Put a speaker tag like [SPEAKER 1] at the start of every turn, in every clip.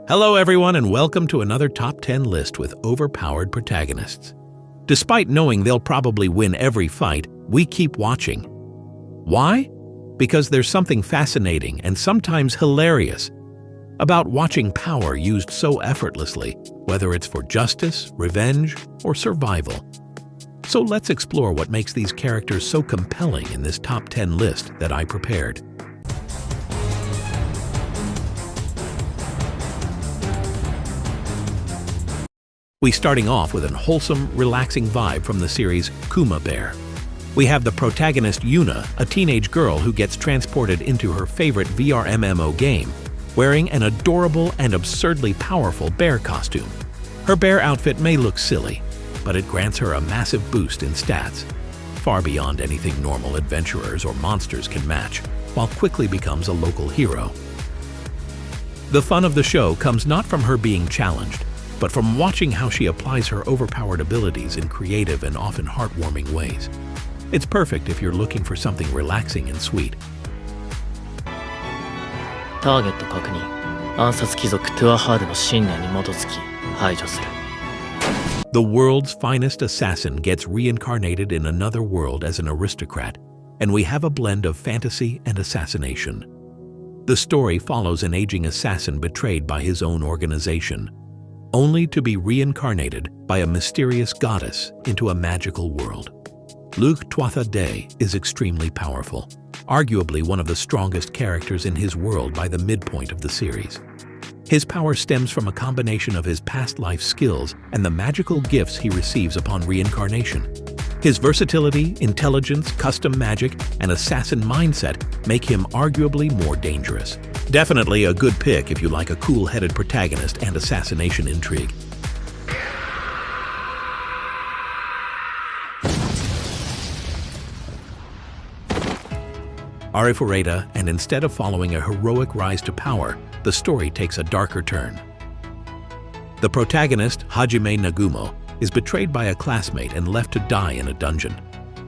[SPEAKER 1] Hello everyone and welcome to another Top 10 list with overpowered protagonists. Despite knowing they'll probably win every fight, we keep watching. Why? Because there's something fascinating and sometimes hilarious about watching power used so effortlessly, whether it's for justice, revenge, or survival. So let's explore what makes these characters so compelling in this Top 10 list that I prepared. We're starting off with a wholesome, relaxing vibe from the series Kuma Bear. We have the protagonist Yuna, a teenage girl who gets transported into her favorite VR MMO game, wearing an adorable and absurdly powerful bear costume. Her bear outfit may look silly, but it grants her a massive boost in stats, far beyond anything normal adventurers or monsters can match, while quickly becomes a local hero. The fun of the show comes not from her being challenged, but from watching how she applies her overpowered abilities in creative and often heartwarming ways. It's perfect if you're looking for something relaxing and sweet.
[SPEAKER 2] Target 確認。暗殺貴族トゥアハードの信念に基づき排除する。
[SPEAKER 1] The world's finest assassin gets reincarnated in another world as an aristocrat, and we have a blend of fantasy and assassination. The story follows an aging assassin betrayed by his own organization, only to be reincarnated by a mysterious goddess into a magical world. Luke Tuatha is extremely powerful, arguably one of the strongest characters in his world by the midpoint of the series. His power stems from a combination of his past life skills and the magical gifts he receives upon reincarnation. His versatility, intelligence, custom magic, and assassin mindset make him arguably more dangerous. Definitely a good pick if you like a cool-headed protagonist and assassination intrigue. Arifureta, and instead of following a heroic rise to power, the story takes a darker turn. The protagonist, Hajime Nagumo, is betrayed by a classmate and left to die in a dungeon.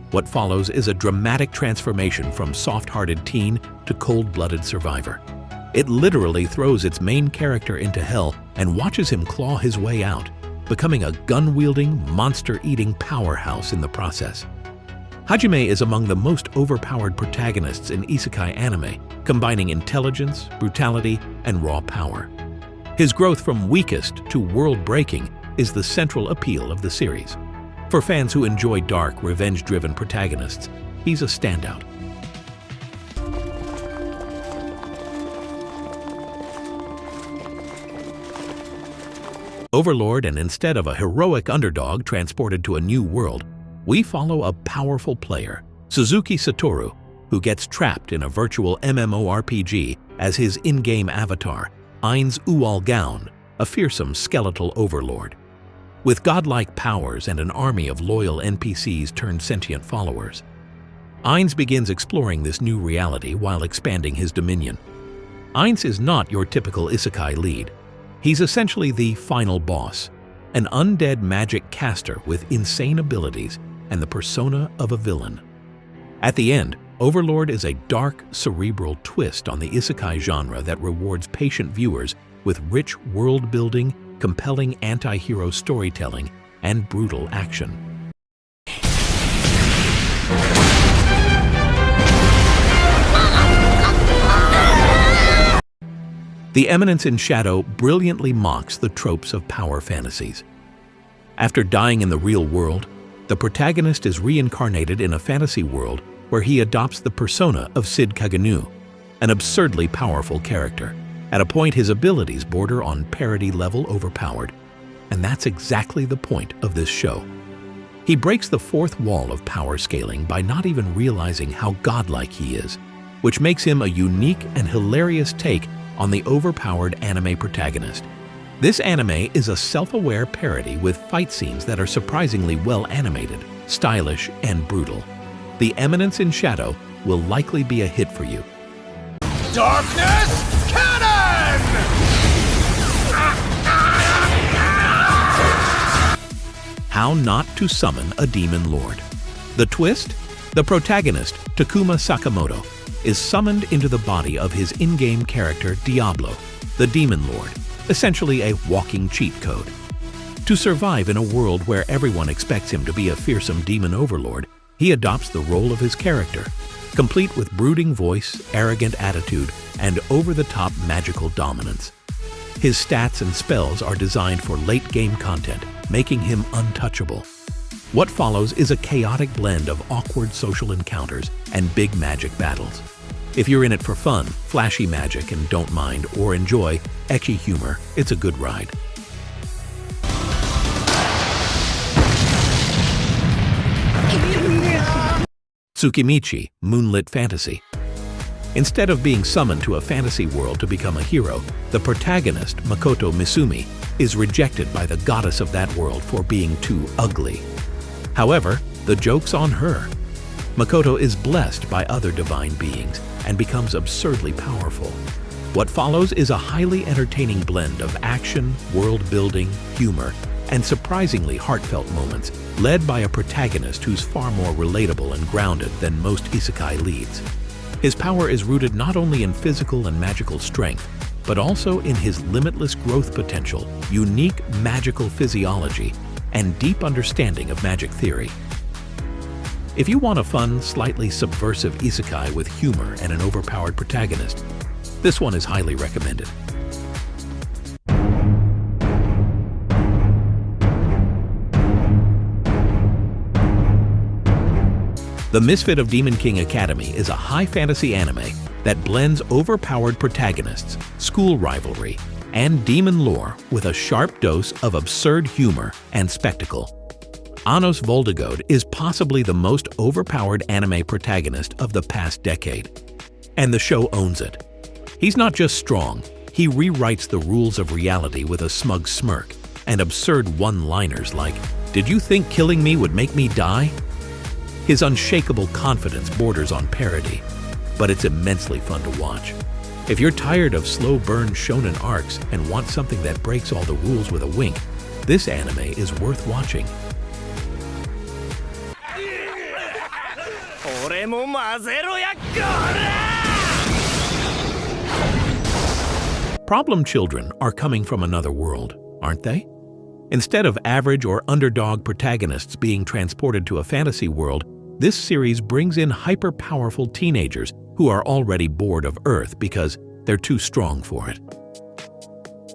[SPEAKER 1] What follows is a dramatic transformation from soft-hearted teen to cold-blooded survivor. It literally throws its main character into hell and watches him claw his way out, becoming a gun-wielding, monster-eating powerhouse in the process. Hajime is among the most overpowered protagonists in isekai anime, combining intelligence, brutality, and raw power. His growth from weakest to world-breaking is the central appeal of the series. For fans who enjoy dark, revenge-driven protagonists, he's a standout. Overlord, and instead of a heroic underdog transported to a new world, we follow a powerful player, Suzuki Satoru, who gets trapped in a virtual MMORPG as his in-game avatar, Ains-Overlord, a fearsome skeletal overlord. With godlike powers and an army of loyal NPCs turned sentient followers, Ains begins exploring this new reality while expanding his dominion. Ains is not your typical isekai lead. He's essentially the final boss, an undead magic caster with insane abilities and the persona of a villain. At the end, Overlord is a dark, cerebral twist on the isekai genre that rewards patient viewers with rich world-building, compelling anti-hero storytelling, and brutal action. The Eminence in Shadow brilliantly mocks the tropes of power fantasies. After dying in the real world, the protagonist is reincarnated in a fantasy world where he adopts the persona of Sid Kaganu, an absurdly powerful character. At a point, his abilities border on parody-level overpowered, and that's exactly the point of this show. He breaks the fourth wall of power scaling by not even realizing how godlike he is, which makes him a unique and hilarious take on the overpowered anime protagonist. This anime is a self-aware parody with fight scenes that are surprisingly well animated, stylish, and brutal. The Eminence in Shadow will likely be a hit for you.
[SPEAKER 3] Darkness Cannon!
[SPEAKER 1] How not to summon a demon lord. The twist? The protagonist, Takuma Sakamoto, is summoned into the body of his in-game character Diablo, the demon lord, essentially a walking cheat code. To survive in a world where everyone expects him to be a fearsome demon overlord, he adopts the role of his character, complete with brooding voice, arrogant attitude, and over-the-top magical dominance. His stats and spells are designed for late-game content, making him untouchable. What follows is a chaotic blend of awkward social encounters and big magic battles. If you're in it for fun, flashy magic, and don't mind or enjoy ecchi humor, it's a good ride. Tsukimichi, Moonlit Fantasy. Instead of being summoned to a fantasy world to become a hero, the protagonist, Makoto Misumi, is rejected by the goddess of that world for being too ugly. However, the joke's on her. Makoto is blessed by other divine beings and becomes absurdly powerful. What follows is a highly entertaining blend of action, world-building, humor, and surprisingly heartfelt moments, led by a protagonist who's far more relatable and grounded than most isekai leads. His power is rooted not only in physical and magical strength, but also in his limitless growth potential, unique magical physiology, and deep understanding of magic theory. If you want a fun, slightly subversive isekai with humor and an overpowered protagonist, this one is highly recommended. The Misfit of Demon King Academy is a high fantasy anime that blends overpowered protagonists, school rivalry, and demon lore with a sharp dose of absurd humor and spectacle. Ains-Overlord is possibly the most overpowered anime protagonist of the past decade, and the show owns it. He's not just strong, he rewrites the rules of reality with a smug smirk and absurd one-liners like, "Did you think killing me would make me die?" His unshakable confidence borders on parody, but it's immensely fun to watch. If you're tired of slow-burn shonen arcs and want something that breaks all the rules with a wink, this anime is worth watching. Problem children are coming from another world, aren't they? Instead of average or underdog protagonists being transported to a fantasy world, this series brings in hyper-powerful teenagers who are already bored of Earth because they're too strong for it.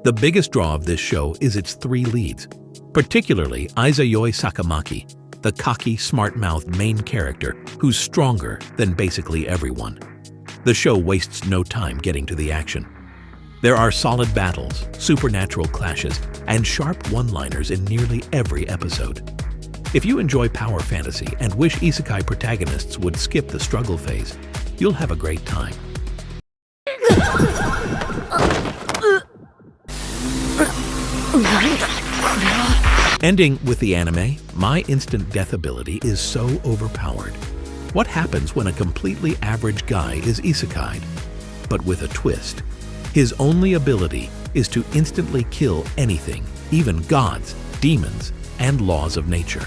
[SPEAKER 1] The biggest draw of this show is its three leads, particularly Izayoi Sakamaki, the cocky, smart-mouthed main character who's stronger than basically everyone. The show wastes no time getting to the action. There are solid battles, supernatural clashes, and sharp one-liners in nearly every episode. If you enjoy power fantasy and wish isekai protagonists would skip the struggle phase, you'll have a great time. Ending with the anime, my instant death ability is so overpowered. What happens when a completely average guy is isekai'd? But with a twist. His only ability is to instantly kill anything, even gods, demons, and laws of nature.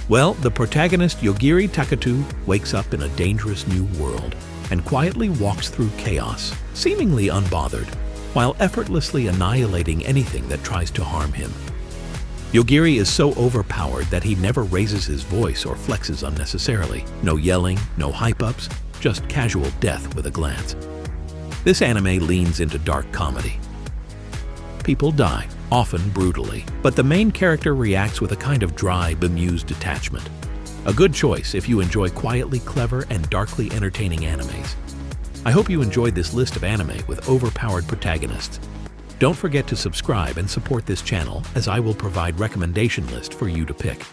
[SPEAKER 1] Well, the protagonist Yogiri Takatu wakes up in a dangerous new world and quietly walks through chaos, seemingly unbothered, while effortlessly annihilating anything that tries to harm him. Yogiri is so overpowered that he never raises his voice or flexes unnecessarily. No yelling, no hype-ups, just casual death with a glance. This anime leans into dark comedy. People die, often brutally, but the main character reacts with a kind of dry, bemused detachment. A good choice if you enjoy quietly clever and darkly entertaining animes. I hope you enjoyed this list of anime with overpowered protagonists. Don't forget to subscribe and support this channel, as I will provide recommendation list for you to pick.